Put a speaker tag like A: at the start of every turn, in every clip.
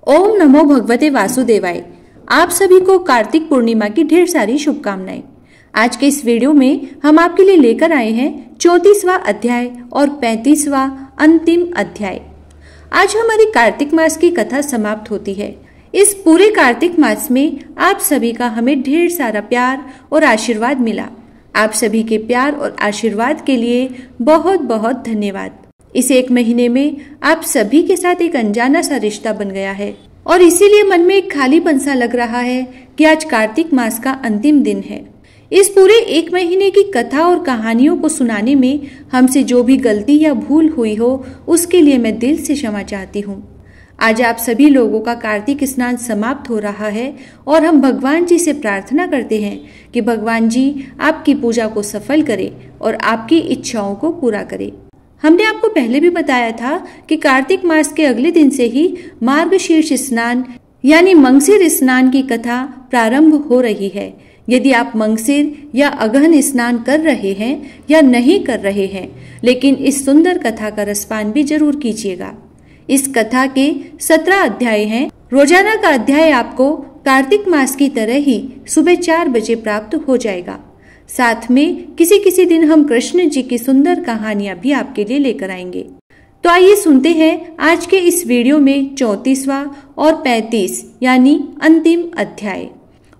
A: ओम नमो भगवते वासुदेवाय। आप सभी को कार्तिक पूर्णिमा की ढेर सारी शुभकामनाएं। आज के इस वीडियो में हम आपके लिए लेकर आए हैं 34वां अध्याय और 35वां अंतिम अध्याय। आज हमारी कार्तिक मास की कथा समाप्त होती है। इस पूरे कार्तिक मास में आप सभी का हमें ढेर सारा प्यार और आशीर्वाद मिला। आप सभी के प्यार और आशीर्वाद के लिए बहुत बहुत धन्यवाद। इस एक महीने में आप सभी के साथ एक अनजाना सा रिश्ता बन गया है और इसीलिए मन में एक खालीपन सा लग रहा है कि आज कार्तिक मास का अंतिम दिन है। इस पूरे एक महीने की कथा और कहानियों को सुनाने में हमसे जो भी गलती या भूल हुई हो उसके लिए मैं दिल से क्षमा चाहती हूँ। आज आप सभी लोगों का कार्तिक स्नान समाप्त हो रहा है और हम भगवान जी से प्रार्थना करते हैं कि भगवान जी आपकी पूजा को सफल करें और आपकी इच्छाओं को पूरा करें। हमने आपको पहले भी बताया था कि कार्तिक मास के अगले दिन से ही मार्गशीर्ष स्नान यानी मंगसिर स्नान की कथा प्रारंभ हो रही है। यदि आप मंगसिर या अगहन स्नान कर रहे हैं या नहीं कर रहे हैं, लेकिन इस सुंदर कथा का रसपान भी जरूर कीजिएगा। इस कथा के 17 अध्याय हैं। रोजाना का अध्याय आपको कार्तिक मास की तरह ही सुबह 4 बजे प्राप्त हो जाएगा। साथ में किसी किसी दिन हम कृष्ण जी की सुंदर कहानियां भी आपके लिए लेकर आएंगे। तो आइए सुनते हैं आज के इस वीडियो में 34वां और 35 यानी अंतिम अध्याय।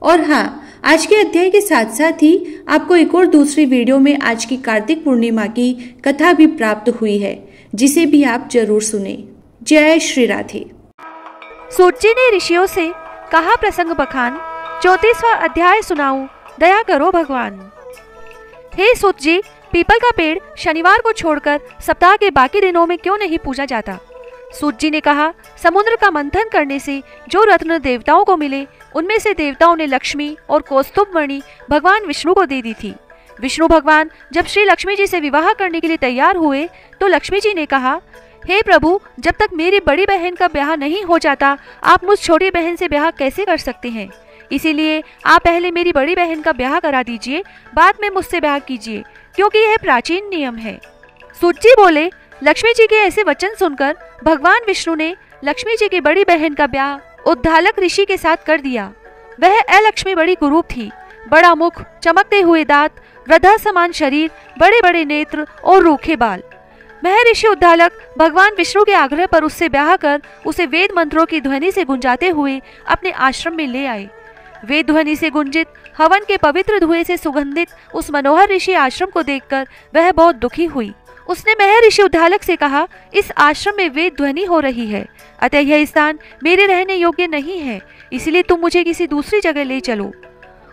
A: और हाँ, आज के अध्याय के साथ साथ ही आपको एक और दूसरी वीडियो में आज की कार्तिक पूर्णिमा की कथा भी प्राप्त हुई है, जिसे भी आप जरूर सुने। जय श्री राधे।
B: सूत जी ने ऋषियों से कहा, प्रसंग बखान 34वां अध्याय सुनाऊं, दया करो भगवान। हे सूत जी, पीपल का पेड़ शनिवार को छोड़कर सप्ताह के बाकी दिनों में क्यों नहीं पूजा जाता? सूत जी ने कहा, समुद्र का मंथन करने से जो रत्न देवताओं को मिले, उनमें से देवताओं ने लक्ष्मी और कौस्तुभ मणि भगवान विष्णु को दे दी थी। विष्णु भगवान जब श्री लक्ष्मी जी से विवाह करने के लिए तैयार हुए तो लक्ष्मी जी ने कहा, हे प्रभु, जब तक मेरी बड़ी बहन का ब्याह नहीं हो जाता, आप मुझ छोटी बहन से ब्याह कैसे कर सकते हैं? इसीलिए आप पहले मेरी बड़ी बहन का ब्याह करा दीजिए, बाद में मुझसे ब्याह कीजिए, क्योंकि यह प्राचीन नियम है। सूत जी बोले, लक्ष्मी जी के ऐसे वचन सुनकर भगवान विष्णु ने लक्ष्मी जी की बड़ी बहन का ब्याह उद्दालक ऋषि के साथ कर दिया। वह अलक्ष्मी बड़ी कुरूप थी। बड़ा मुख, चमकते हुए दांत, गधा समान शरीर, बड़े बड़े नेत्र और रूखे बाल। महर्षि उद्दालक भगवान विष्णु के आग्रह पर उससे ब्याह कर उसे वेद मंत्रों की ध्वनि से गुंजाते हुए अपने आश्रम में ले आए। वेद ध्वनि से गुंजित हवन के पवित्र धुएं से सुगंधित उस मनोहर ऋषि आश्रम को देखकर वह बहुत दुखी हुई। उसने महर्षि उद्दालक से कहा, इस आश्रम में वेद ध्वनि हो रही है, अतः यह स्थान मेरे रहने योग्य नहीं है, इसलिए तुम मुझे किसी दूसरी जगह ले चलो।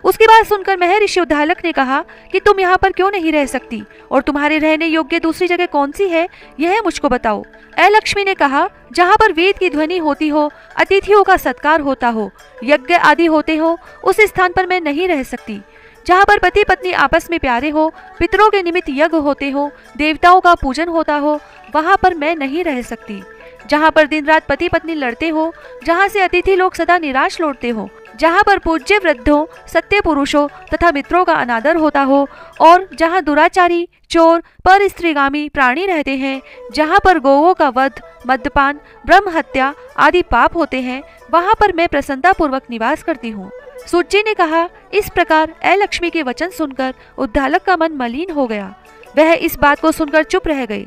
B: उसकी बात सुनकर महर्षि उद्दालक ने कहा कि तुम यहाँ पर क्यों नहीं रह सकती और तुम्हारे रहने योग्य दूसरी जगह कौन सी है, यह मुझको बताओ। अलक्ष्मी ने कहा, जहाँ पर वेद की ध्वनि होती हो, अतिथियों का सत्कार होता हो, यज्ञ आदि होते हो, उस स्थान पर मैं नहीं रह सकती। जहाँ पर पति पत्नी आपस में प्यारे हो, पितरों के निमित्त यज्ञ होते हो, देवताओं का पूजन होता हो, वहाँ पर मैं नहीं रह सकती। जहाँ पर दिन रात पति पत्नी लड़ते हो, जहाँ से अतिथि लोग सदा निराश लौटते हो, जहाँ पर पूज्य वृद्धों, सत्य पुरुषों तथा मित्रों का अनादर होता हो, और जहाँ दुराचारी, चोर, पर स्त्रीगामी प्राणी रहते हैं, जहाँ पर गौओं का वध, मद्यपान, ब्रह्म हत्या आदि पाप होते हैं, वहाँ पर मैं प्रसन्नता पूर्वक निवास करती हूँ। सूत जी ने कहा, इस प्रकार अलक्ष्मी के वचन सुनकर उद्दालक का मन मलिन हो गया। वह इस बात को सुनकर चुप रह गई।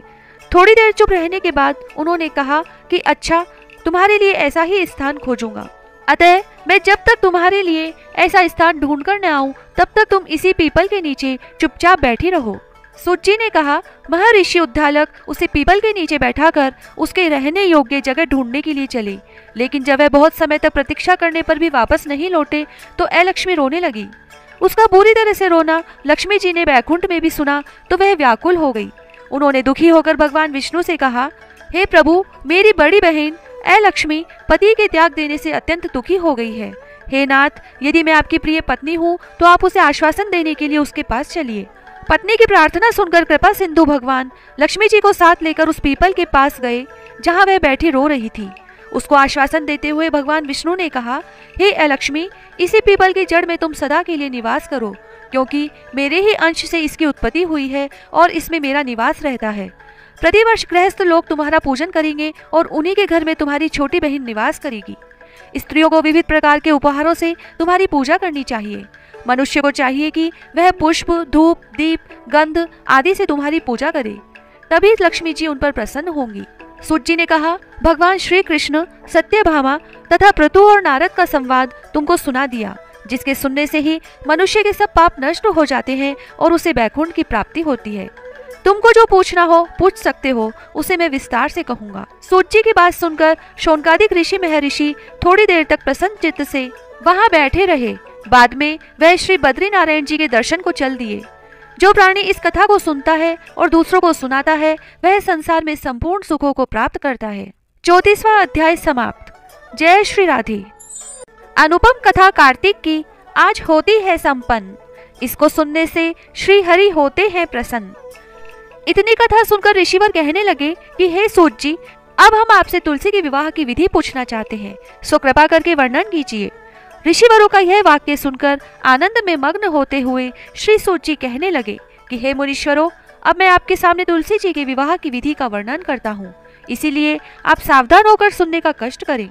B: थोड़ी देर चुप रहने के बाद उन्होंने कहा कि अच्छा, तुम्हारे लिए ऐसा ही स्थान खोजूंगा, अतः मैं जब तक तुम्हारे लिए ऐसा स्थान ढूंढ कर न आऊं, तब तक तुम इसी पीपल के नीचे चुपचाप बैठी रहो। सूत जी ने कहा, महर्षि उद्दालक उसे पीपल के नीचे बैठाकर उसके रहने योग्य जगह ढूंढने के लिए चले, लेकिन जब वह बहुत समय तक प्रतीक्षा करने पर भी वापस नहीं लौटे तो अलक्ष्मी रोने लगी। उसका बुरी तरह से रोना लक्ष्मी जी ने बैकुंठ में भी सुना तो वह व्याकुल हो गई। उन्होंने दुखी होकर भगवान विष्णु से कहा, हे प्रभु, मेरी बड़ी बहन अलक्ष्मी पति के त्याग देने से अत्यंत दुखी हो गई है। हे नाथ, यदि मैं आपकी प्रिय पत्नी हूँ तो आप उसे आश्वासन देने के लिए उसके पास चलिए। पत्नी की प्रार्थना सुनकर कृपा सिंधु भगवान लक्ष्मी जी को साथ लेकर उस पीपल के पास गए जहाँ वह बैठी रो रही थी। उसको आश्वासन देते हुए भगवान विष्णु ने कहा, हे अलक्ष्मी, इसी पीपल की जड़ में तुम सदा के लिए निवास करो, क्योंकि मेरे ही अंश से इसकी उत्पत्ति हुई है और इसमें मेरा निवास रहता है। प्रतिवर्ष गृहस्थ लोग तुम्हारा पूजन करेंगे और उन्हीं के घर में तुम्हारी छोटी बहन निवास करेगी। स्त्रियों को विविध प्रकार के उपहारों से तुम्हारी पूजा करनी चाहिए। मनुष्य को चाहिए कि वह पुष्प, धूप, दीप, गंध आदि से तुम्हारी पूजा करे, तभी लक्ष्मी जी उन पर प्रसन्न होंगी। सूत जी ने कहा, भगवान श्री कृष्ण सत्यभामा तथा पृथु और नारद का संवाद तुमको सुना दिया, जिसके सुनने से ही मनुष्य के सब पाप नष्ट हो जाते हैं और उसे वैकुंठ की प्राप्ति होती है। तुमको जो पूछना हो पूछ सकते हो, उसे मैं विस्तार से कहूँगा। सूत जी की बात सुनकर शौनकादिक ऋषि महर्षि थोड़ी देर तक प्रसन्न चित्त से वहाँ बैठे रहे। बाद में वह श्री बद्रीनारायण जी के दर्शन को चल दिए। जो प्राणी इस कथा को सुनता है और दूसरों को सुनाता है, वह संसार में संपूर्ण सुखों को प्राप्त करता है। 34वां अध्याय समाप्त। जय श्री राधे। अनुपम कथा कार्तिक की आज होती है संपन्न, इसको सुनने से श्री हरि होते हैं प्रसन्न। इतनी कथा सुनकर ऋषिवर कहने लगे कि हे सूत जी, अब हम आपसे तुलसी के विवाह की विधि पूछना चाहते हैं, सो कृपा करके वर्णन कीजिए। ऋषिवरों का यह वाक्य सुनकर आनंद में मग्न होते हुए श्री सूत जी कहने लगे कि हे मुनीश्वरों, अब मैं आपके सामने तुलसी जी के विवाह की विधि का वर्णन करता हूँ, इसीलिए आप सावधान होकर सुनने का कष्ट करें।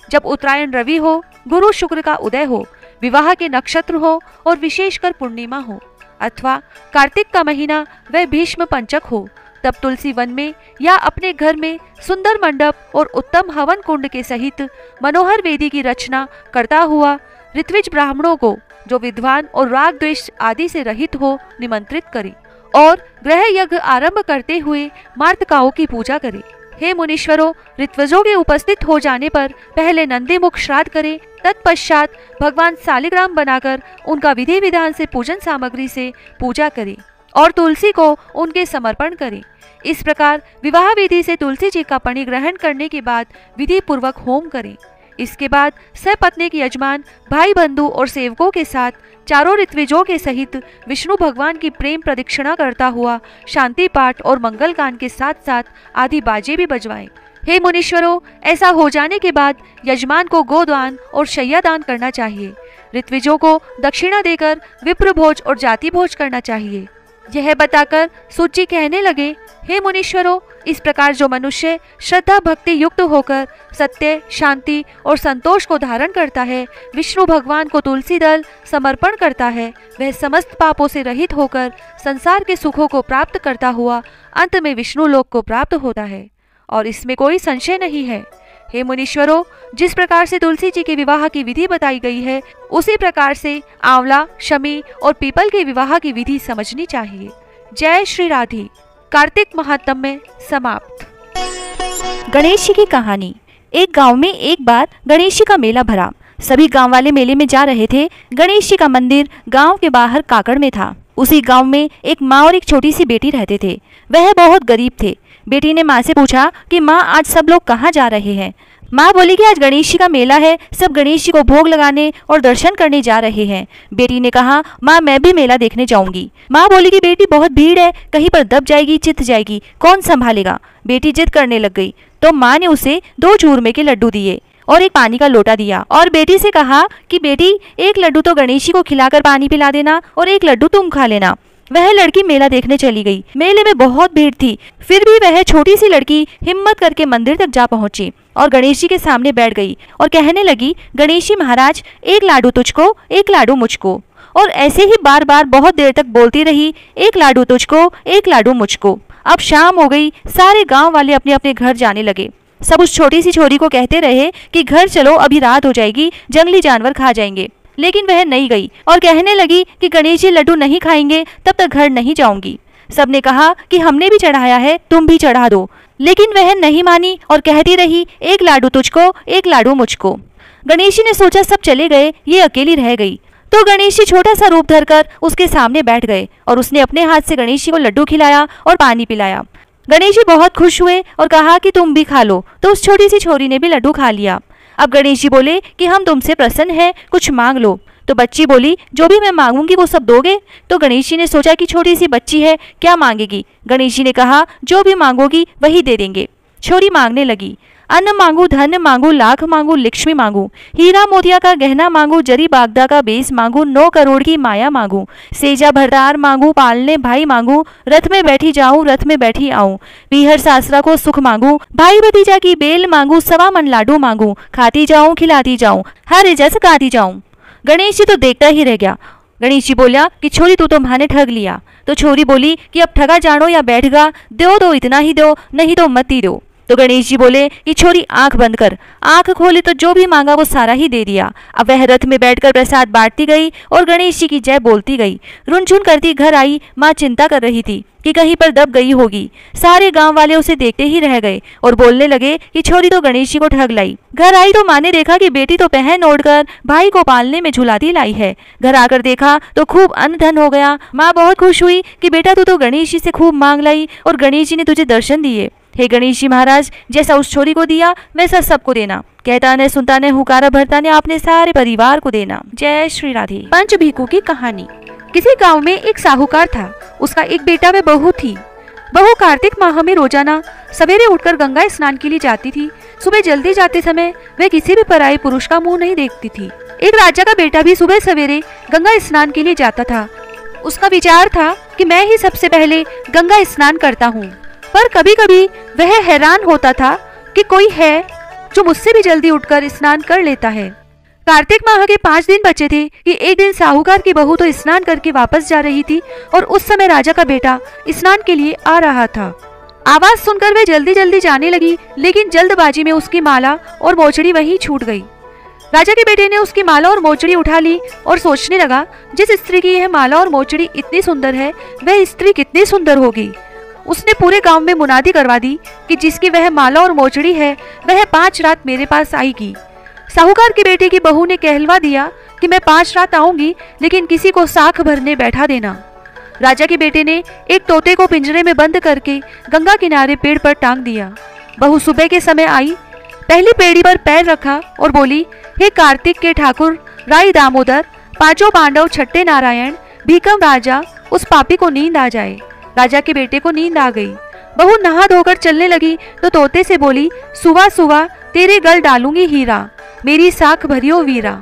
B: जब उत्तरायण रवि हो, गुरु शुक्र का उदय हो, विवाह के नक्षत्र हो और विशेषकर पूर्णिमा हो, अथवा कार्तिक का महीना वह भीष्म पंचक हो, तब तुलसी वन में या अपने घर में सुंदर मंडप और उत्तम हवन कुंड के सहित मनोहर वेदी की रचना करता हुआ ऋत्विज ब्राह्मणों को, जो विद्वान और राग द्वेष आदि से रहित हो, निमंत्रित करे और गृह यज्ञ आरंभ करते हुए मार्तकाओं की पूजा करे। हे मुनीश्वरों, ऋत्विजों के उपस्थित हो जाने पर पहले नंदीमुख श्राद्ध करें, तत्पश्चात भगवान सालिग्राम बनाकर उनका विधि विधान से पूजन सामग्री से पूजा करें और तुलसी को उनके समर्पण करें। इस प्रकार विवाह विधि से तुलसी जी का पणि ग्रहण करने के बाद विधि पूर्वक होम करें। इसके बाद सपत्नीक यजमान भाई बंधु और सेवकों के साथ चारों ऋत्विजों के सहित विष्णु भगवान की प्रेम प्रदक्षिणा करता हुआ शांति पाठ और मंगल गान के साथ साथ आदि बाजे भी बजवाएं। हे मुनीश्वरों, ऐसा हो जाने के बाद यजमान को गोदान और शय्या दान करना चाहिए। ऋत्विजों को दक्षिणा देकर विप्र भोज और जाति भोज करना चाहिए। यह बताकर सूत जी कहने लगे, हे मुनीश्वरों, इस प्रकार जो मनुष्य श्रद्धा भक्ति युक्त होकर सत्य, शांति और संतोष को धारण करता है, विष्णु भगवान को तुलसी दल समर्पण करता है, वह समस्त पापों से रहित होकर संसार के सुखों को प्राप्त करता हुआ अंत में विष्णु लोक को प्राप्त होता है, और इसमें कोई संशय नहीं है। हे मुनीश्वरों, जिस प्रकार से तुलसी जी के विवाह की विधि बताई गई है, उसी प्रकार से आंवला, शमी और पीपल के विवाह की विधि समझनी चाहिए। जय श्री राधे। कार्तिक महात्म्य समाप्त।
C: गणेश जी की कहानी। एक गांव में एक बार गणेश जी का मेला भरा। सभी गांव वाले मेले में जा रहे थे। गणेश जी का मंदिर गांव के बाहर काकड़ में था। उसी गांव में एक माँ और एक छोटी सी बेटी रहते थे। वह बहुत गरीब थे। बेटी ने माँ से पूछा कि माँ, आज सब लोग कहाँ जा रहे हैं? माँ बोली कि आज गणेश जी का मेला है, सब गणेश जी को भोग लगाने और दर्शन करने जा रहे हैं। बेटी ने कहा, माँ मैं भी मेला देखने जाऊंगी। माँ बोली कि बेटी बहुत भीड़ है, कहीं पर दब जाएगी, चित जाएगी, कौन संभालेगा? बेटी जिद करने लग गई तो माँ ने उसे 2 चूरमे के लड्डू दिए और एक पानी का लोटा दिया और बेटी से कहा कि बेटी, एक लड्डू तो गणेश जी को खिलाकर पानी पिला देना और एक लड्डू तुम खा लेना। वह लड़की मेला देखने चली गई। मेले में बहुत भीड़ थी, फिर भी वह छोटी सी लड़की हिम्मत करके मंदिर तक जा पहुंची और गणेश जी के सामने बैठ गई और कहने लगी, गणेश जी महाराज, एक लाडू तुझको, एक लाडू मुझको। और ऐसे ही बार बार बहुत देर तक बोलती रही, एक लाडू तुझको, एक लाडू मुझको। अब शाम हो गई, सारे गाँव वाले अपने अपने घर जाने लगे। सब उस छोटी सी छोरी को कहते रहे कि घर चलो, अभी रात हो जाएगी, जंगली जानवर खा जाएंगे। लेकिन वह नहीं गई और कहने लगी कि गणेश जी लड्डू नहीं खाएंगे तब तक घर नहीं जाऊंगी। सबने कहा कि हमने भी चढ़ाया है, तुम भी चढ़ा दो, लेकिन वह नहीं मानी और कहती रही, एक लाडू तुझको, एक लाडू मुझको। गणेश जी ने सोचा सब चले गए, ये अकेली रह गई। तो गणेश जी छोटा सा रूप धरकर उसके सामने बैठ गए और उसने अपने हाथ से गणेश जी को लड्डू खिलाया और पानी पिलाया। गणेश जी बहुत खुश हुए और कहा कि तुम भी खा लो। तो उस छोटी सी छोरी ने भी लड्डू खा लिया। अब गणेश जी बोले कि हम तुमसे प्रसन्न हैं, कुछ मांग लो। तो बच्ची बोली, जो भी मैं मांगूंगी वो सब दोगे? तो गणेश जी ने सोचा कि छोटी सी बच्ची है, क्या मांगेगी। गणेश जी ने कहा, जो भी मांगोगी वही दे देंगे। छोरी मांगने लगी। अन्न मांगू, धन मांगू, लाख मांगू, लक्ष्मी मांगू, हीरा मोतिया का गहना मांगू, जरी बागदा का बेस मांगू, 9 करोड़ की माया मांगू, सेजा भरदार मांगू, पालने भाई मांगू, रथ में बैठी जाऊं, रथ में बैठी आऊं, पीहर सासरा को सुख मांगू, भाई भतीजा की बेल मांगू, 1.25 मन लाडू मांगू, खाती जाऊं, खिलाती जाऊं, हर जस गाती जाऊं। गणेश जी तो देखता ही रह गया। गणेश जी बोला कि छोरी तू तो माने ठग लिया। तो छोरी बोली कि अब ठगा जानो या बैठगा, दो तो इतना ही दो, नहीं तो मत ही दो। तो गणेश जी बोले कि छोरी आंख बंद कर। आंख खोली तो जो भी मांगा वो सारा ही दे दिया। अब वह रथ में बैठकर प्रसाद बांटती गई और गणेश जी की जय बोलती गई। रुनझुन करती घर आई। माँ चिंता कर रही थी कि कहीं पर दब गई होगी। सारे गांव वाले उसे देखते ही रह गए और बोलने लगे कि छोरी तो गणेश जी को ठग लाई। घर आई तो माँ ने देखा कि बेटी तो पहन ओढ़कर भाई को पालने में झुलाती लाई है। घर आकर देखा तो खूब अन्न धन हो गया। माँ बहुत खुश हुई कि बेटा तू तो गणेश जी से खूब मांग लाई और गणेश जी ने तुझे दर्शन दिए। हे गणेश जी महाराज, जैसा उस छोरी को दिया वैसा सबको देना। कहता ने सुनता ने हुकारा भरता ने आपने सारे परिवार को देना। जय श्री राधे।
B: पंच भिखू की कहानी। किसी गांव में एक साहूकार था। उसका एक बेटा व बहू थी। बहू कार्तिक माह में रोजाना सवेरे उठकर गंगा स्नान के लिए जाती थी। सुबह जल्दी जाते समय वह किसी भी पराये पुरुष का मुंह नहीं देखती थी। एक राजा का बेटा भी सुबह सवेरे गंगा स्नान के लिए जाता था। उसका विचार था कि मैं ही सबसे पहले गंगा स्नान करता हूँ। पर कभी कभी वह हैरान होता था कि कोई है जो मुझसे भी जल्दी उठकर स्नान कर लेता है। कार्तिक माह के 5 दिन बचे थे कि एक दिन साहूकार की बहू तो स्नान करके वापस जा रही थी और उस समय राजा का बेटा स्नान के लिए आ रहा था। आवाज सुनकर वह जल्दी जल्दी जाने लगी, लेकिन जल्दबाजी में उसकी माला और मोचड़ी वहीं छूट गई। राजा के बेटे ने उसकी माला और मोचड़ी उठा ली और सोचने लगा, जिस स्त्री की यह माला और मोचड़ी इतनी सुंदर है वह स्त्री कितनी सुंदर होगी। उसने पूरे गांव में मुनादी करवा दी कि जिसकी वह माला और मोचड़ी है वह 5 रात मेरे पास आएगी। साहूकार के बेटे की बहू ने कहलवा दिया कि मैं 5 रात आऊंगी, लेकिन किसी को साख भरने बैठा देना। राजा के बेटे ने एक तोते को पिंजरे में बंद करके गंगा किनारे पेड़ पर टांग दिया। बहू सुबह के समय आई, पहली पेड़ी पर पैर रखा और बोली, हे कार्तिक के ठाकुर राई दामोदर, 5 पांडव छठे नारायण, भीकम राजा, उस पापी को नींद आ जाए। राजा के बेटे को नींद आ गई। बहू नहा धोकर चलने लगी तो तोते से बोली, सुवा सुवा तेरे गल डालूंगी हीरा, मेरी साख भरियो वीरा।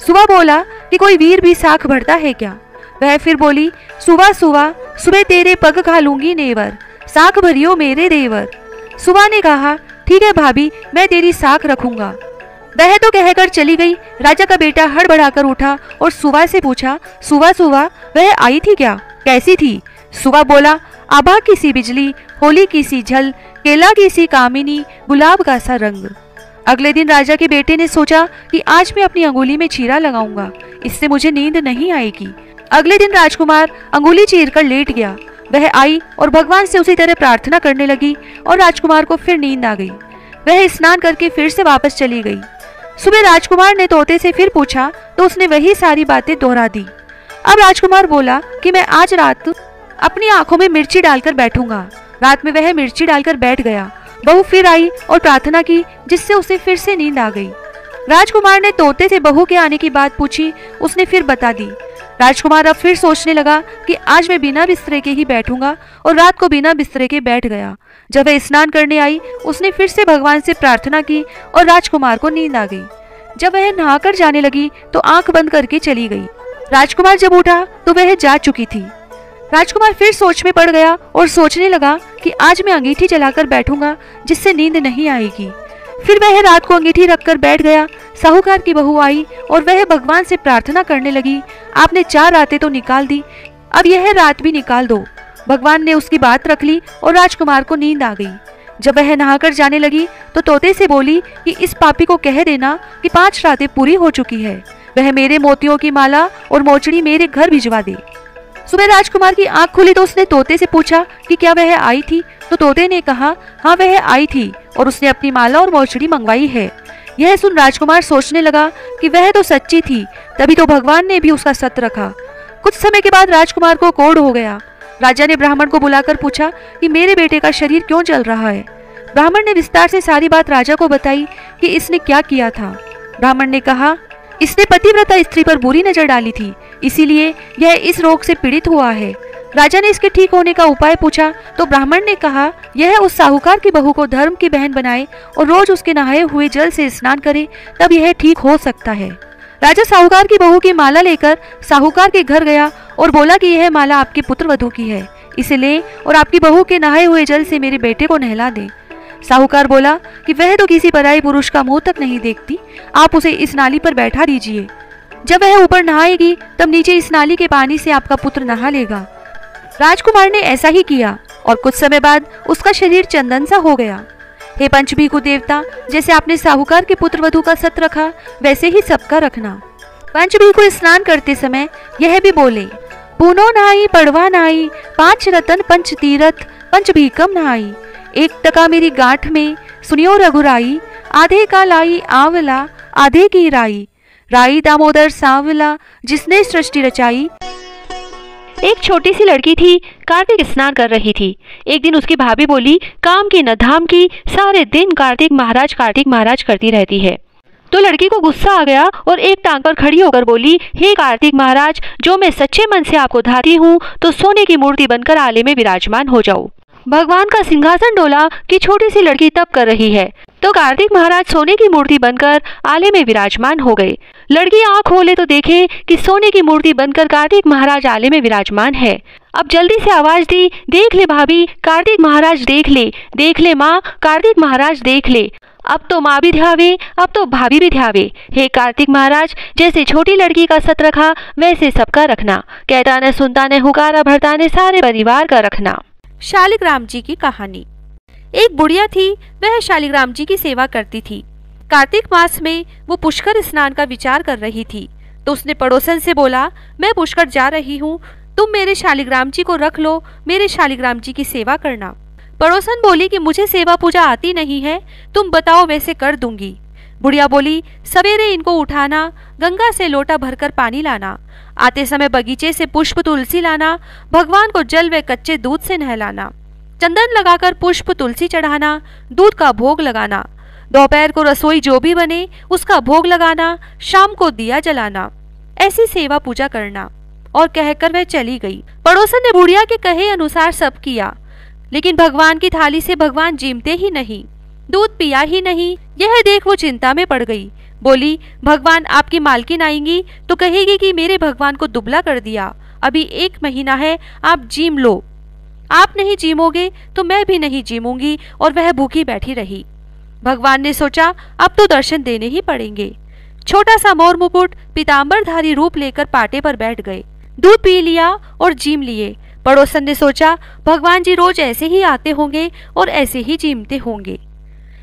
B: सुवा बोला कि कोई वीर भी साख भरता है क्या? वह फिर बोली, सुवा सुवा सुबह तेरे पग खा लूंगी नेवर, साख भरियो मेरे देवर। सुवा ने कहा, ठीक है भाभी, मैं तेरी साख रखूंगा। वह तो कहकर चली गई। राजा का बेटा हड़बड़ाकर उठा और सुवा से पूछा, सुवा सुवा वह आई थी क्या, कैसी थी? सुवा बोला, आभा की सी बिजली, होली की सी झल, केला की सी कामिनी, गुलाब का सा रंग। अगले दिन राजा के बेटे ने सोचा कि आज मैं अपनी अंगुली में चीरा लगाऊंगा, इससे मुझे नींद नहीं आएगी। अगले दिन राजकुमार अंगुली चीर कर लेट गया। वह आई और भगवान से उसी तरह प्रार्थना करने लगी और राजकुमार को फिर नींद आ गई। वह स्नान करके फिर से वापस चली गई। सुबह राजकुमार ने तोते से फिर पूछा तो उसने वही सारी बातें दोहरा दी। अब राजकुमार बोला कि मैं आज रात अपनी आंखों में मिर्ची डालकर बैठूंगा। रात में वह मिर्ची डालकर बैठ गया। बहू फिर आई और प्रार्थना की, जिससे उसे फिर से नींद आ गई। राजकुमार ने तोते से बहू के आने की बात पूछी, उसने फिर बता दी। राजकुमार अब फिर सोचने लगा कि आज मैं बिना बिस्तरे के ही बैठूंगा और रात को बिना बिस्तरे के बैठ गया। जब वह स्नान करने आई उसने फिर से भगवान से प्रार्थना की और राजकुमार को नींद आ गई। जब वह नहाकर जाने लगी तो आंख बंद करके चली गई। राजकुमार जब उठा तो वह जा चुकी थी। राजकुमार फिर सोच में पड़ गया और सोचने लगा कि आज मैं अंगीठी जलाकर बैठूंगा, जिससे नींद नहीं आएगी। फिर वह रात को अंगीठी रखकर बैठ गया। साहूकार की बहू आई और वह भगवान से प्रार्थना करने लगी, आपने 4 रातें तो निकाल दी, अब यह रात भी निकाल दो। भगवान ने उसकी बात रख ली और राजकुमार को नींद आ गई। जब वह नहाकर जाने लगी तो तोते से बोली कि इस पापी को कह देना कि 5 रातें पूरी हो चुकी है, वह मेरे मोतियों की माला और मोचड़ी मेरे घर भिजवा दे। सुबह राजकुमार की आंख खुली तो उसने तोते से पूछा कि क्या वह आई थी? तो तोते ने कहा, हाँ वह आई थी और उसने अपनी माला और मोचड़ी मंगवाई है। यह सुन राजकुमार सोचने लगा कि वह तो सच्ची थी, तभी तो भगवान ने भी उसका सत रखा। कुछ समय के बाद राजकुमार को कोढ़ हो गया। राजा ने ब्राह्मण को बुलाकर पूछा कि मेरे बेटे का शरीर क्यों जल रहा है। ब्राह्मण ने विस्तार से सारी बात राजा को बताई कि इसने क्या किया था। ब्राह्मण ने कहा, इसने पतिव्रता स्त्री पर बुरी नजर डाली थी, इसीलिए यह इस रोग से पीड़ित हुआ है। राजा ने इसके ठीक होने का उपाय पूछा तो ब्राह्मण ने कहा, यह उस साहूकार की बहू को धर्म की बहन बनाए और रोज उसके नहाए हुए जल से स्नान करे, तब यह ठीक हो सकता है। राजा साहूकार की बहू की माला लेकर साहूकार के घर गया और बोला कि यह माला आपके पुत्र वधू की है, इसे ले और आपकी बहू के नहाए हुए जल से मेरे बेटे को नहला दे। साहूकार बोला कि वह तो किसी पराई पुरुष का मुंह तक नहीं देखती, आप उसे इस नाली पर बैठा दीजिए। जब वह ऊपर नहाएगी तब नीचे इस नाली के पानी से आपका पुत्र नहा लेगा। राजकुमार ने ऐसा ही किया और कुछ समय बाद उसका शरीर चंदन सा हो गया। हे पंचभीखु देवता, जैसे आपने साहूकार के पुत्र वधू का सत रखा, वैसे ही सबका रखना। पंचभीखु स्नान करते समय यह भी बोले, पूनो नहाई पड़वा नहाई, 5 रतन 5 तीरथ पंचभीकम नहाई। 1 टका मेरी गांठ में सुनियो रघुराई, आधे का लाई आंवला आधे की राई। राई दामोदर सांवला जिसने सृष्टि रचाई।
C: एक छोटी सी लड़की थी, कार्तिक स्नान कर रही थी। एक दिन उसकी भाभी बोली, काम की न धाम की, सारे दिन कार्तिक महाराज करती रहती है। तो लड़की को गुस्सा आ गया और एक टांग पर खड़ी होकर बोली, हे कार्तिक महाराज, जो मैं सच्चे मन से आपको धाती हूँ तो सोने की मूर्ति बनकर आले में विराजमान हो जाओ। भगवान का सिंहासन डोला कि छोटी सी लड़की तप कर रही है, तो कार्तिक महाराज सोने की मूर्ति बनकर आले में विराजमान हो गए। लड़की आंख खोले तो देखे कि सोने की मूर्ति बनकर कार्तिक महाराज आले में विराजमान है। अब जल्दी से आवाज दी, देख ले भाभी, कार्तिक महाराज देख ले माँ, कार्तिक महाराज देख ले। अब तो माँ भी ध्यावे, अब तो भाभी भी ध्यावे। हे कार्तिक महाराज, जैसे छोटी लड़की का सत रखा वैसे सबका रखना। कहता न सुनता न हुकारा भरता ने सारे परिवार का रखना।
B: शालिग्राम जी की कहानी। एक बुढ़िया थी, वह शालिग्राम जी की सेवा करती थी। कार्तिक मास में वो पुष्कर स्नान का विचार कर रही थी, तो उसने पड़ोसन से बोला, मैं पुष्कर जा रही हूँ, तुम मेरे शालिग्राम जी को रख लो, मेरे शालिग्राम जी की सेवा करना। पड़ोसन बोली कि मुझे सेवा पूजा आती नहीं है, तुम बताओ वैसे कर दूंगी। बुढ़िया बोली, सवेरे इनको उठाना, गंगा से लोटा भरकर पानी लाना, आते समय बगीचे से पुष्प तुलसी लाना, भगवान को जल व कच्चे दूध से नहलाना, चंदन लगाकर पुष्प तुलसी चढ़ाना, दूध का भोग लगाना, दोपहर को रसोई जो भी बने उसका भोग लगाना, शाम को दिया जलाना, ऐसी सेवा पूजा करना। और कहकर वह चली गई। पड़ोसन ने बुढ़िया के कहे अनुसार सब किया, लेकिन भगवान की थाली से भगवान जीमते ही नहीं, दूध पिया ही नहीं। यह देख वो चिंता में पड़ गई। बोली, भगवान आपकी मालकिन आएंगी तो कहेगी कि मेरे भगवान को दुबला कर दिया, अभी 1 महीना है, आप जीम लो। आप नहीं जीमोगे तो मैं भी नहीं जीमूंगी। और वह भूखी बैठी रही। भगवान ने सोचा अब तो दर्शन देने ही पड़ेंगे। छोटा सा मोर मुकुट पीताम्बरधारी रूप लेकर पाटे पर बैठ गए, दूध पी लिया और जीम लिए। पड़ोसन ने सोचा भगवान जी रोज ऐसे ही आते होंगे और ऐसे ही जीमते होंगे।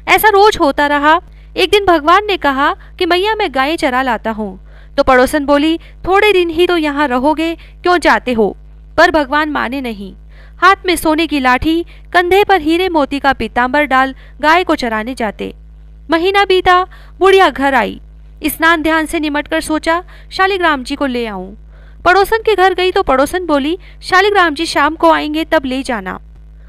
B: ऐसा रोज होता रहा। एक दिन भगवान ने कहा कि मैया मैं गाय चरा लाता हूँ। तो पड़ोसन बोली, थोड़े दिन ही तो यहाँ रहोगे, क्यों जाते हो? पर भगवान माने नहीं। हाथ में सोने की लाठी, कंधे पर हीरे मोती का पीताम्बर डाल गाय को चराने जाते। महीना बीता, बुढ़िया घर आई। स्नान ध्यान से निमटकर सोचा शालिग्राम जी को ले आऊं। पड़ोसन के घर गई तो पड़ोसन बोली, शालिग्राम जी शाम को आएंगे तब ले जाना।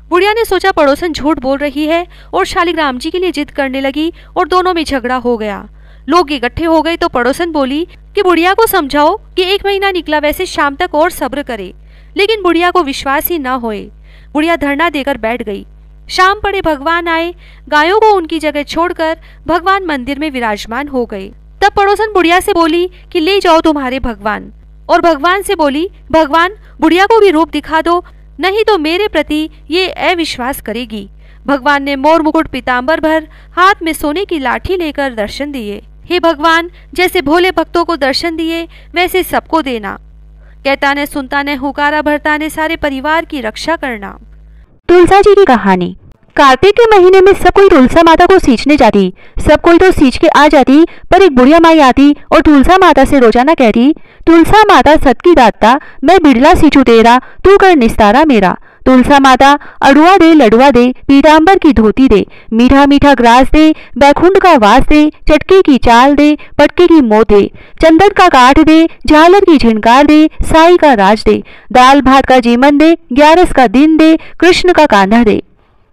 B: बुढ़िया ने सोचा पड़ोसन झूठ बोल रही है और शालिग्राम जी के लिए जिद करने लगी और दोनों में झगड़ा हो गया। लोग इकट्ठे हो गए तो पड़ोसन बोली कि बुढ़िया को समझाओ कि 1 महीना निकला, वैसे शाम तक और सब्र करे। लेकिन बुढ़िया को विश्वास ही न होए। बुढ़िया धरना देकर बैठ गई। शाम पड़े भगवान आए। गायों को उनकी जगह छोड़कर भगवान मंदिर में विराजमान हो गए। तब पड़ोसन बुढ़िया से बोली कि ले जाओ तुम्हारे भगवान। और भगवान से बोली, भगवान बुढ़िया को भी रूप दिखा दो, नहीं तो मेरे प्रति ये अविश्वास करेगी। भगवान ने मोर मुकुट पीताम्बर भर, हाथ में सोने की लाठी लेकर दर्शन दिए। हे भगवान, जैसे भोले भक्तों को दर्शन दिए वैसे सबको देना। कहता ने सुनता ने हुकारा भरता ने सारे परिवार की रक्षा करना।
C: तुलसा जी की कहानी। कार्तिक के महीने में सब कोई तुलसा माता को सींचने जाती। सब कोई तो सींच के आ जाती, पर एक बुढ़िया माई आती और तुलसा माता से रोजाना कहती, तुलसा माता सत की दाता, मैं बिड़ला सींचू तेरा, तू कर निस्तारा मेरा। तुलसा माता अड़ुआ दे, लडुआ दे, पीताम्बर की धोती दे, मीठा मीठा ग्रास दे, बैकुंठ का वास दे, चटके की चाल दे, पटके की मोह दे, चंदन का काठ दे, झालर की झिनकार दे, साई का राज दे, दाल भात का जीवन दे, 11 का दिन दे, कृष्ण का कांधा दे।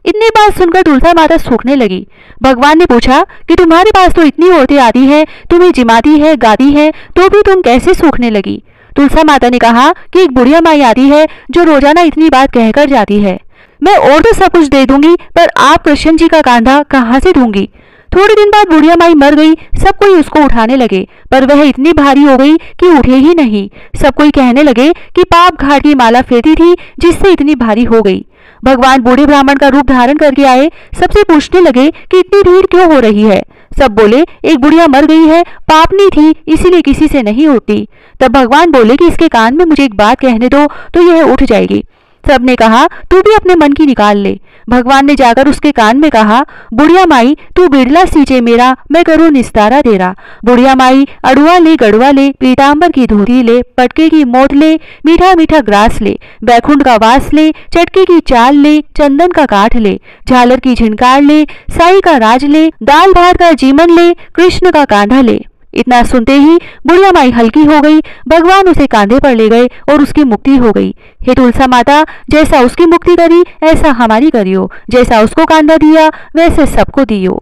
C: इतनी बात सुनकर तुलसा माता सूखने लगी। भगवान ने पूछा कि तुम्हारे पास तो इतनी औरतें आती है, तुम्हें जिमाती है, गाती है, तो भी तुम कैसे सूखने लगी? तुलसा माता ने कहा कि एक बुढ़िया माई आती है जो रोजाना इतनी बात कहकर जाती है। मैं और तो सब कुछ दे दूंगी, पर आप कृष्ण जी का कांधा कहाँ से दूंगी। थोड़े दिन बाद बुढ़िया माई मर गई। सब कोई उसको उठाने लगे, पर वह इतनी भारी हो गई कि उठे ही नहीं। सब कोई कहने लगे कि पाप घाट की माला फेंकी थी जिससे इतनी भारी हो गई। भगवान बूढ़े ब्राह्मण का रूप धारण करके आए। सबसे पूछने लगे कि इतनी भीड़ क्यों हो रही है। सब बोले, एक बुढ़िया मर गई है, पापनी थी, इसीलिए किसी से नहीं उठती। तब भगवान बोले कि इसके कान में मुझे एक बात कहने दो तो यह उठ जाएगी। सबने कहा, तू भी अपने मन की निकाल ले। भगवान ने जाकर उसके कान में कहा, बुढ़िया माई तू बिड़ला सींचे मेरा, मैं करूँ निस्तारा तेरा। बुढ़िया माई अड़ुआ ले, गड़ुआ ले, पीताम्बर की धोती ले, पटके की मोट ले, मीठा मीठा ग्रास ले, बैकुंठ का वास ले, चटके की चाल ले, चंदन का काठ ले, झालर की झिनकार ले, साई का राज ले, दाल भात का जीमन ले, कृष्ण का कांधा ले। इतना सुनते ही बुढ़िया माई हल्की हो गई। भगवान उसे कांधे पर ले गए और उसकी मुक्ति हो गई। हे तुलसा माता, जैसा उसकी मुक्ति करी ऐसा हमारी करियो, जैसा उसको कांधा दिया वैसे सबको दियो।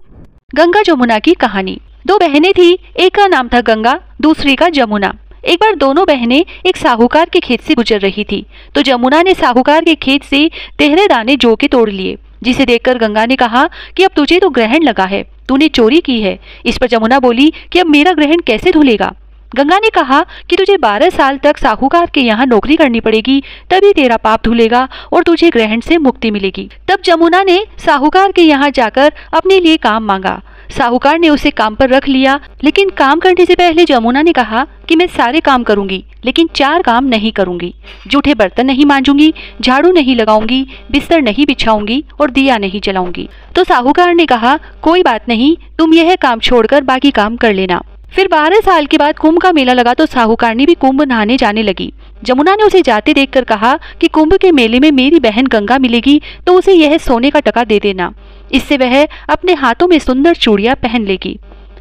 B: गंगा जमुना की कहानी। दो बहनें थी, एक का नाम था गंगा, दूसरी का जमुना। एक बार दोनों बहनें एक साहूकार के खेत से गुजर रही थी, तो जमुना ने साहूकार के खेत से तेहरे दाने जौ के तोड़ लिए, जिसे देखकर गंगा ने कहा कि अब तुझे तो ग्रहण लगा है, तूने चोरी की है। इस पर जमुना बोली कि अब मेरा ग्रहण कैसे धुलेगा। गंगा ने कहा कि तुझे 12 साल तक साहूकार के यहाँ नौकरी करनी पड़ेगी, तभी तेरा पाप धुलेगा और तुझे ग्रहण से मुक्ति मिलेगी। तब जमुना ने साहूकार के यहाँ जाकर अपने लिए काम मांगा। साहूकार ने उसे काम पर रख लिया, लेकिन काम करने से पहले जमुना ने कहा कि मैं सारे काम करूंगी, लेकिन 4 काम नहीं करूंगी। जूठे बर्तन नहीं मांजूंगी, झाड़ू नहीं लगाऊंगी, बिस्तर नहीं बिछाऊंगी और दिया नहीं जलाऊंगी। तो साहूकार ने कहा, कोई बात नहीं, तुम यह काम छोड़कर बाकी काम कर लेना। फिर 12 साल के बाद कुंभ का मेला लगा, तो साहूकार ने भी कुंभ नहाने जाने लगी। जमुना ने उसे जाते देखकर कहा कि कुंभ के मेले में मेरी बहन गंगा मिलेगी, तो उसे यह सोने का टका दे देना, इससे वह अपने हाथों में सुंदर चूड़ियां पहन लेगी।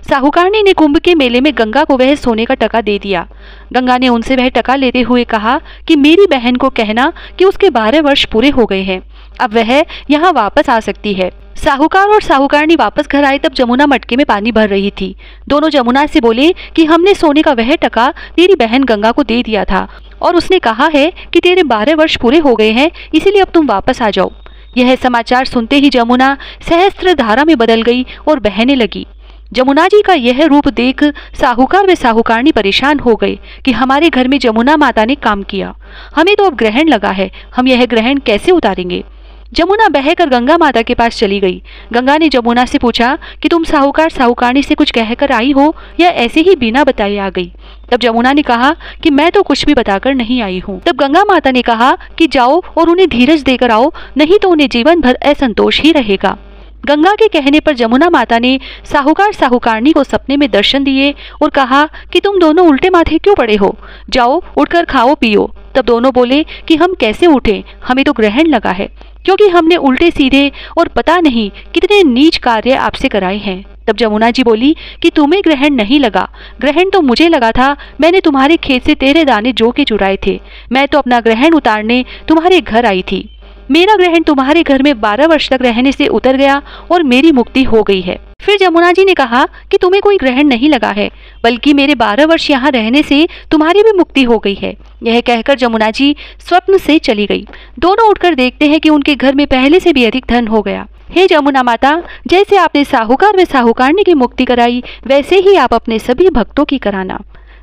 B: साहूकारनी ने कुंभ के मेले में गंगा को वह सोने का टका दे दिया। गंगा ने उनसे वह टका लेते हुए कहा कि मेरी बहन को कहना कि उसके 12 वर्ष पूरे हो गए हैं, अब वह यहाँ वापस आ सकती है। साहूकार और साहूकारनी वापस घर आए, तब जमुना मटके में पानी भर रही थी। दोनों जमुना से बोले कि हमने सोने का वह टका तेरी बहन गंगा को दे दिया था और उसने कहा है कि तेरे 12 वर्ष पूरे हो गए हैं, इसीलिए अब तुम वापस आ जाओ। यह समाचार सुनते ही जमुना सहस्त्र धारा में बदल गई और बहने लगी। जमुना जी का यह रूप देख साहूकार व साहूकारनी परेशान हो गए कि हमारे घर में जमुना माता ने काम किया, हमें तो अब ग्रहण लगा है, हम यह ग्रहण कैसे उतारेंगे। जमुना बहकर गंगा माता के पास चली गई। गंगा ने जमुना से पूछा कि तुम साहूकार साहूकारनी से कुछ कहकर आई हो या ऐसे ही बिना बताए आ गई। तब जमुना ने कहा कि मैं तो कुछ भी बताकर नहीं आई हूँ। तब गंगा माता ने कहा कि जाओ और उन्हें धीरज देकर आओ, नहीं तो उन्हें जीवन भर असंतोष ही रहेगा। गंगा के कहने पर जमुना माता ने साहूकार साहूकारनी को सपने में दर्शन दिए और कहा कि तुम दोनों उल्टे माथे क्यों पड़े हो, जाओ उठकर खाओ पियो। तब दोनों बोले कि हम कैसे उठें, हमें तो ग्रहण लगा है, क्योंकि हमने उल्टे सीधे और पता नहीं कितने नीच कार्य आपसे कराए हैं। तब जमुना जी बोली कि तुम्हें ग्रहण नहीं लगा, ग्रहण तो मुझे लगा था, मैंने तुम्हारे खेत से तेरे दाने जौ के चुराए थे, मैं तो अपना ग्रहण उतारने तुम्हारे घर आई थी। मेरा ग्रहण तुम्हारे घर में 12 वर्ष तक रहने से उतर गया और मेरी मुक्ति हो गई है। फिर जमुना जी ने कहा कि तुम्हें कोई ग्रहण नहीं लगा है, बल्कि मेरे 12 वर्ष यहाँ रहने से तुम्हारी भी मुक्ति हो गई है। यह कहकर जमुना जी स्वप्न से चली गई। दोनों उठकर देखते हैं कि उनके घर में पहले से भी अधिक धन हो गया। हे जमुना माता, जैसे आपने साहूकार व साहूकारनी की मुक्ति कराई, वैसे ही आप अपने सभी भक्तों की कराना।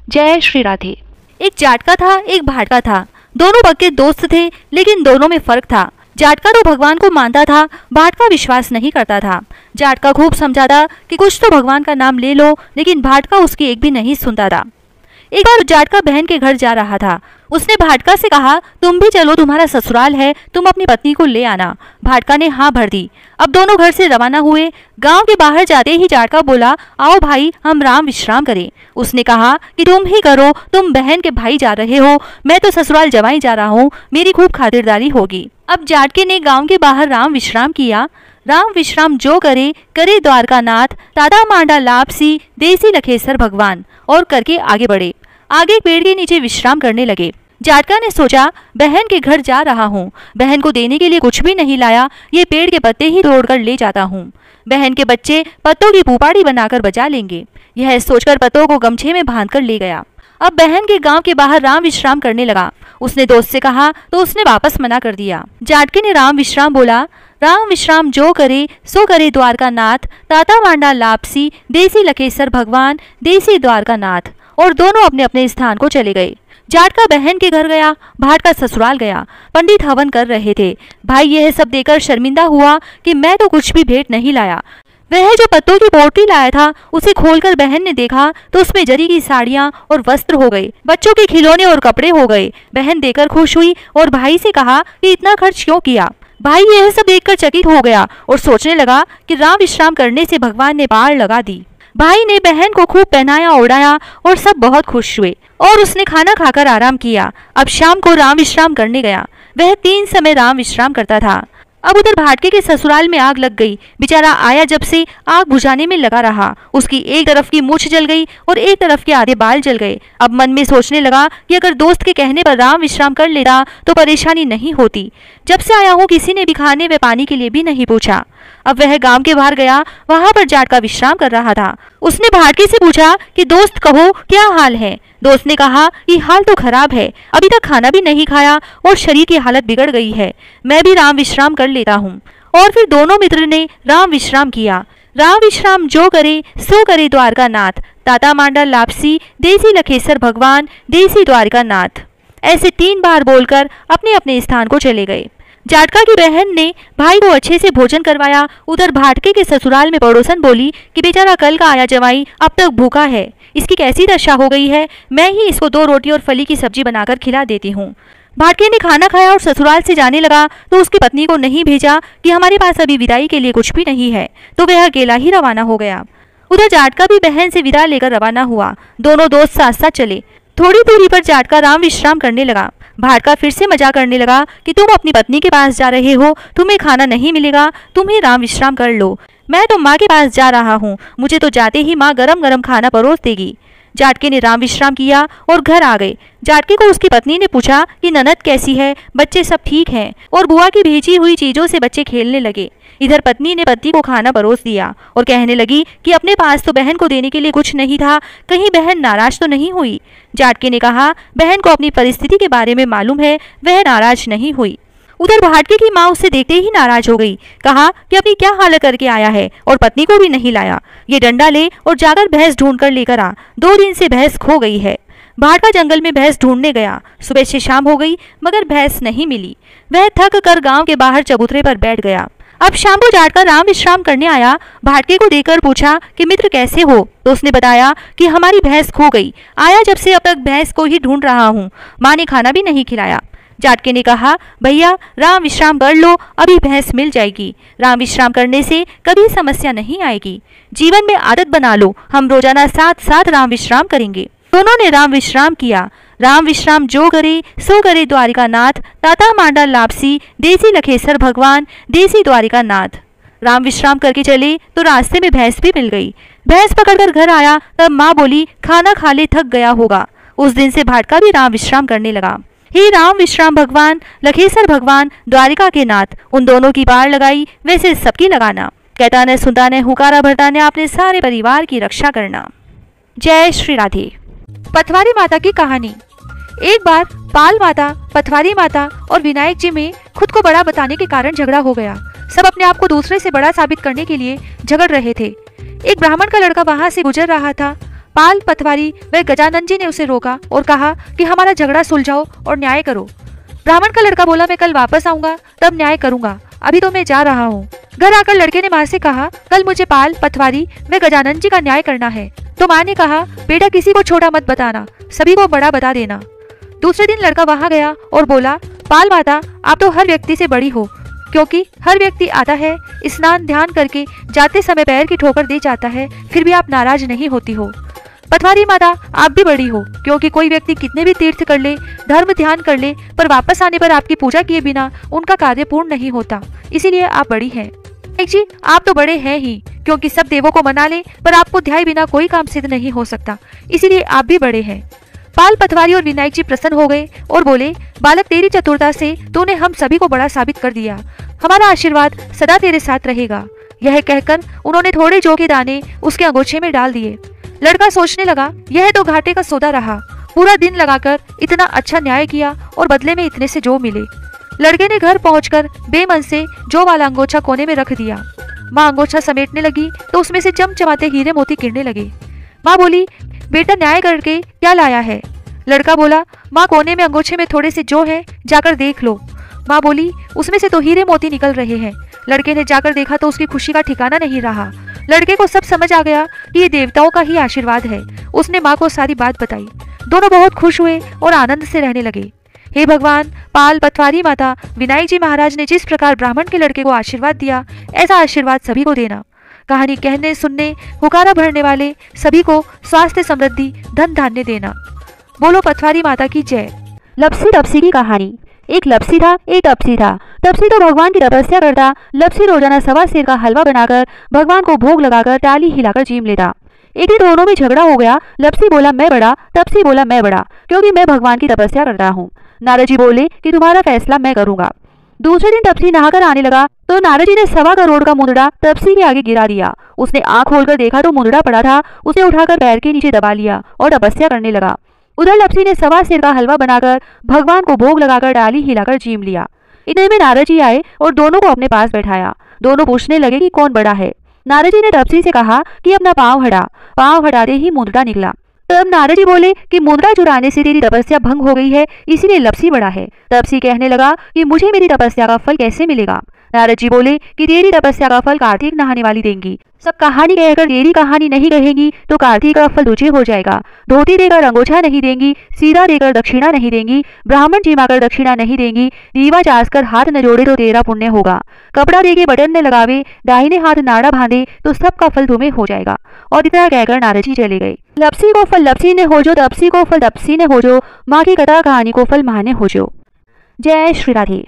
B: जय श्री राधे।
C: एक जाटका था, एक भाटका था। दोनों पक्के दोस्त थे, लेकिन दोनों में फर्क था। जाटका तो भगवान को मानता था, भाटका विश्वास नहीं करता था। जाटका खूब समझाता कि कुछ तो भगवान का नाम ले लो, लेकिन भाटका उसकी एक भी नहीं सुनता था। एक बार जाटका बहन के घर जा रहा था। उसने भाटका से कहा, तुम भी चलो, तुम्हारा ससुराल है, तुम अपनी पत्नी को ले आना। भाटका ने हाँ भर दी। अब दोनों घर से रवाना हुए। गांव के बाहर जाते ही जाटका बोला, आओ भाई हम राम विश्राम करें। उसने कहा कि तुम ही करो, तुम बहन के भाई जा रहे हो, मैं तो ससुराल जवाई जा रहा हूँ, मेरी खूब खातिरदारी होगी। अब जाटके ने गांव के बाहर राम विश्राम किया। राम विश्राम जो करे, करे द्वारका नाथ, तादा मांडा लापसी, देसी लखेसर भगवान, और करके आगे बढ़े। आगे पेड़ के नीचे विश्राम करने लगे। जाटका ने सोचा, बहन के घर जा रहा हूँ, बहन को देने के लिए कुछ भी नहीं लाया, ये पेड़ के पत्ते ही तोड़कर ले जाता हूँ। बहन के बच्चे पत्तों की पुपाड़ी बनाकर बचा लेंगे। यह सोचकर पत्तों को गमछे में बांधकर ले गया। अब बहन के गांव के बाहर राम विश्राम करने लगा। उसने दोस्त से कहा तो उसने वापस मना कर दिया। जाटके ने राम विश्राम बोला, राम विश्राम जो करे सो करे द्वारका नाथ, ताता मांडा लापसी, देसी लखेसर भगवान, देसी द्वारका नाथ। और दोनों अपने अपने स्थान को चले गए। जाटका बहन के घर गया, भाट का ससुराल गया। पंडित हवन कर रहे थे। भाई यह सब देखकर शर्मिंदा हुआ कि मैं तो कुछ भी भेंट नहीं लाया। वह जो पत्तों की पोटली लाया था उसे खोलकर बहन ने देखा तो उसमें जरी की साड़ियां और वस्त्र हो गए, बच्चों के खिलौने और कपड़े हो गए। बहन देखकर खुश हुई और भाई से कहा कि इतना खर्च क्यों किया। भाई यह सब देखकर चकित हो गया और सोचने लगा कि राम विश्राम करने से भगवान ने पार लगा दी। भाई ने बहन को खूब पहनाया ओढ़ाया और सब बहुत खुश हुए और उसने खाना खाकर आराम किया। अब शाम को राम विश्राम करने गया। वह 3 समय राम विश्राम करता था। अब उधर भाटके के ससुराल में आग लग गई। बेचारा आया जब से आग बुझाने में लगा रहा। उसकी एक तरफ की मूछ जल गई और एक तरफ के आधे बाल जल गए। अब मन में सोचने लगा कि अगर दोस्त के कहने पर राम विश्राम कर लेता तो परेशानी नहीं होती। जब से आया हूँ किसी ने भी खाने व पानी के लिए भी नहीं पूछा। अब वह गांव के बाहर गया। वहां पर जाटका विश्राम कर रहा था। उसने भाटके से पूछा कि दोस्त कहो क्या हाल है। दोस्त ने कहा कि हाल तो खराब है, अभी तक खाना भी नहीं खाया और शरीर की हालत बिगड़ गई है। मैं भी राम विश्राम कर लेता हूँ। और फिर दोनों मित्र ने राम विश्राम किया। राम विश्राम जो करे सो करे द्वारका नाथ, ताता मांडा लापसी, देसी लखेसर भगवान, देसी द्वारका नाथ। ऐसे 3 बार बोलकर अपने अपने स्थान को चले गए। जाटका की बहन ने भाई को अच्छे से भोजन करवाया। उधर भाटके के ससुराल में पड़ोसन बोली कि बेचारा कल का आया जवाई अब तक भूखा है, इसकी कैसी दशा हो गई है, मैं ही इसको 2 रोटी और फली की सब्जी बनाकर खिला देती हूँ। भाटके ने खाना खाया और ससुराल से जाने लगा तो उसकी पत्नी को नहीं भेजा कि हमारे पास अभी विदाई के लिए कुछ भी नहीं है, तो वह अकेला ही रवाना हो गया। उधर जाटका भी बहन से विदा लेकर रवाना हुआ। दोनों दोस्त साथ साथ चले। थोड़ी दूरी पर जाटका राम विश्राम करने लगा। भाटका फिर से मजाक करने लगा कि तुम अपनी पत्नी के पास जा रहे हो, तुम्हें खाना नहीं मिलेगा, तुम ही राम विश्राम कर लो। मैं तो माँ के पास जा रहा हूँ, मुझे तो जाते ही माँ गरम गरम खाना परोस देगी। जाटके ने राम विश्राम किया और घर आ गए। जाटके को उसकी पत्नी ने पूछा कि ननद कैसी है, बच्चे सब ठीक हैं, और बुआ की भेजी हुई चीजों से बच्चे खेलने लगे। इधर पत्नी ने पति को खाना परोस दिया और कहने लगी कि अपने पास तो बहन को देने के लिए कुछ नहीं था, कहीं बहन नाराज तो नहीं हुई। जाटके ने कहा बहन को अपनी परिस्थिति के बारे में मालूम है, वह नाराज नहीं हुई। उधर भाटके की माँ उससे देखते ही नाराज हो गई। कहा कि अपनी क्या हालत करके आया है और पत्नी को भी नहीं लाया। ये डंडा ले और जाकर भैंस ढूंढ कर लेकर आ, 2 दिन से भैंस खो गई है। भाटका जंगल में भैंस ढूंढने गया। सुबह से शाम हो गई मगर भैंस नहीं मिली। वह थक कर गांव के बाहर चबूतरे पर बैठ गया। अब शाम को जाटका राम विश्राम करने आया। भाटके को देखकर पूछा कि मित्र कैसे हो, तो उसने बताया कि हमारी भैंस खो गई, आया जब से अब तक भैंस को ही ढूंढ रहा हूँ, माँ ने खाना भी नहीं खिलाया। जाटके ने कहा भैया राम विश्राम कर लो, अभी भैंस मिल जाएगी। राम विश्राम करने से कभी समस्या नहीं आएगी, जीवन में आदत बना लो, हम रोजाना साथ साथ राम विश्राम करेंगे। दोनों ने राम विश्राम किया। राम विश्राम जो करे सो करे द्वारिका नाथ, ताता मांडा लापसी, देसी लखेसर भगवान, देसी द्वारिका नाथ। राम विश्राम करके चले तो रास्ते में भैंस भी मिल गई। भैंस पकड़कर घर आया तब माँ बोली खाना खा ले, थक गया होगा। उस दिन से भाटका भी राम विश्राम करने लगा। हे राम विश्राम भगवान, लखेसर भगवान, द्वारिका के नाथ, उन दोनों की पार लगाई वैसे सबकी लगाना। कहता न सुनता न हुकारा भरता ने अपने सारे परिवार की रक्षा करना। जय श्री राधे।
B: पथवारी माता की कहानी। एक बार पाल माता, पथवारी माता और विनायक जी में खुद को बड़ा बताने के कारण झगड़ा हो गया। सब अपने आप को दूसरे से बड़ा साबित करने के लिए झगड़ रहे थे। एक ब्राह्मण का लड़का वहां से गुजर रहा था। पाल, पथवारी व गजानन जी ने उसे रोका और कहा कि हमारा झगड़ा सुलझाओ और न्याय करो। ब्राह्मण का लड़का बोला मैं कल वापस आऊंगा तब न्याय करूंगा, अभी तो मैं जा रहा हूँ। घर आकर लड़के ने माँ से कहा कल मुझे पाल, पथवारी व गजानन जी का न्याय करना है। तो माँ ने कहा बेटा किसी को छोटा मत बताना, सभी को बड़ा बता देना। दूसरे दिन लड़का वहां गया और बोला पाल माता आप तो हर व्यक्ति से बड़ी हो, क्योंकि हर व्यक्ति आता है स्नान ध्यान करके जाते समय पैर की ठोकर दे जाता है, फिर भी आप नाराज नहीं होती हो। पथवारी माता आप भी बड़ी हो, क्योंकि कोई व्यक्ति कितने भी तीर्थ कर ले, धर्म ध्यान कर ले, पर वापस आने पर आपकी पूजा किए बिना उनका कार्य पूर्ण नहीं होता, इसीलिए आप बड़ी हैं। एक जी आप तो बड़े हैं ही, क्योंकि सब देवों को मना ले पर आपको ध्याए बिना कोई काम सिद्ध नहीं हो सकता, इसीलिए आप भी बड़े हैं। पाल, पथवारी और विनायक जी प्रसन्न हो गए और बोले बालक तेरी चतुरता से तूने हम सभी को बड़ा साबित कर दिया, हमारा आशीर्वाद सदा तेरे साथ रहेगा। यह कहकर उन्होंने थोड़े जौ के दाने उसके अंगोछे में डाल दिए। लड़का सोचने लगा यह तो घाटे का सौदा रहा, पूरा दिन लगाकर इतना अच्छा न्याय किया और बदले में इतने से जौ मिले। लड़के ने घर पहुंचकर बेमन से जौ वाला अंगोछा कोने में रख दिया। माँ अंगोछा समेटने लगी तो उसमें से चमचमाते हीरे मोती गिरने लगे। माँ बोली, बेटा न्याय करके क्या लाया है? लड़का बोला, माँ कोने में अंगोछे में थोड़े से जौ है, जाकर देख लो। माँ बोली, उसमें से तो हीरे मोती निकल रहे हैं। लड़के ने जाकर देखा तो उसकी खुशी का ठिकाना नहीं रहा। लड़के को सब समझ आ गया कि ये देवताओं का ही आशीर्वाद है। उसने माँ को सारी बात बताई। दोनों बहुत खुश हुए और आनंद से रहने लगे। हे भगवान, पाल, पटवारी माता, विनायक जी महाराज ने जिस प्रकार ब्राह्मण के लड़के को आशीर्वाद दिया, ऐसा आशीर्वाद सभी को देना। कहानी कहने सुनने हुकारा भरने वाले सभी को स्वास्थ्य, समृद्धि, धन धान्य देना। बोलो पटवारी माता की जय।
C: लपसी तपसी की कहानी। एक लपसी था, एक तपसी था। तपसी तो भगवान की तपस्या करता। लपसी रोजाना 1.25 सेर का हलवा बनाकर भगवान को भोग लगाकर टाली हिलाकर जीम लेता। एक दिन दोनों में झगड़ा हो गया। लपसी बोला मैं बड़ा, तपसी बोला मैं बड़ा, क्योंकि मैं भगवान की तपस्या करता हूँ। नारद जी बोले कि तुम्हारा फैसला मैं करूंगा। दूसरे दिन तपसी नहाकर आने लगा तो नारद जी ने 1.25 करोड़ का मुंदड़ा तपसी के आगे गिरा दिया। उसने आंख खोलकर देखा तो मुंदड़ा पड़ा था। उसे उठाकर पैर के नीचे दबा लिया और तपस्या करने लगा। उधर लपसी ने 1.25 सेर का हलवा बनाकर भगवान को भोग लगाकर डाली हिलाकर जीम लिया। इतने में नारद जी आए और दोनों को अपने पास बैठाया। दोनों पूछने लगे कि कौन बड़ा है। नारद जी ने तपसी से कहा कि अपना पांव हटा। पांव हटाते ही मुंदड़ा निकला। तब नारद जी बोले कि मुंदड़ा चुराने से तेरी तपस्या भंग हो गई है, इसीलिए लपसी बड़ा है। तपसी कहने लगा कि मुझे मेरी तपस्या का फल कैसे मिलेगा। नारद जी बोले कि तेरी तपस्या का फल कार्तिक नहाने वाली देंगी। सब कहानी कहकर तेरी कहानी नहीं कहेंगी तो कार्तिक का फल तुझे हो जाएगा। धोती देकर अंगोछा नहीं देंगी, सीधा देकर दक्षिणा नहीं देंगी, ब्राह्मण जिमाकर दक्षिणा नहीं देंगी, दीवा चासकर हाथ न जोड़े तो तेरा पुण्य होगा। कपड़ा देके बटन न लगावे, दाहिने हाथ नाड़ा बांधे तो सबका फल तुम्हें हो जाएगा। और इतना कहकर नारद जी चले गए। लपसी को फल लपसी ने हो जो, तपसी को फल तपसी ने हो जो, माँ की कथा कहानी को फल माँ ने हो जो। जय श्री राधे।